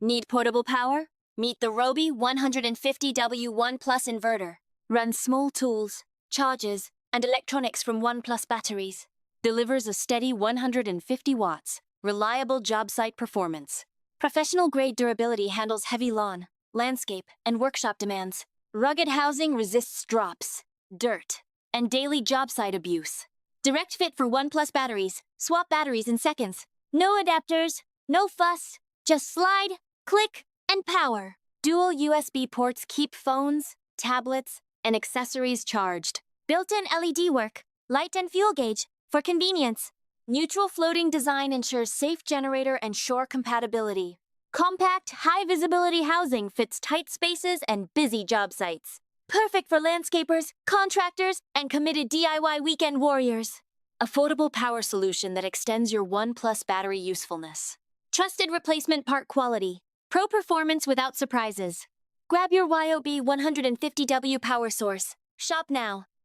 Need portable power? Meet the RYOBI 150W ONE Inverter. Runs small tools, charges, and electronics from ONE batteries. Delivers a steady 150 watts, reliable job site performance. Professional-grade durability handles heavy lawn, landscape, and workshop demands. Rugged housing resists drops, dirt, and daily job site abuse. Direct fit for ONE batteries. Swap batteries in seconds. No adapters, no fuss. Just slide, click, and power. Dual USB ports keep phones, tablets, and accessories charged. Built-in LED work, light and fuel gauge, for convenience. Neutral floating design ensures safe generator and shore compatibility. Compact, high-visibility housing fits tight spaces and busy job sites. Perfect for landscapers, contractors, and committed DIY weekend warriors. Affordable power solution that extends your ONE battery usefulness. Trusted replacement part quality. Pro performance without surprises. Grab your RYOBI 150W power source. Shop now.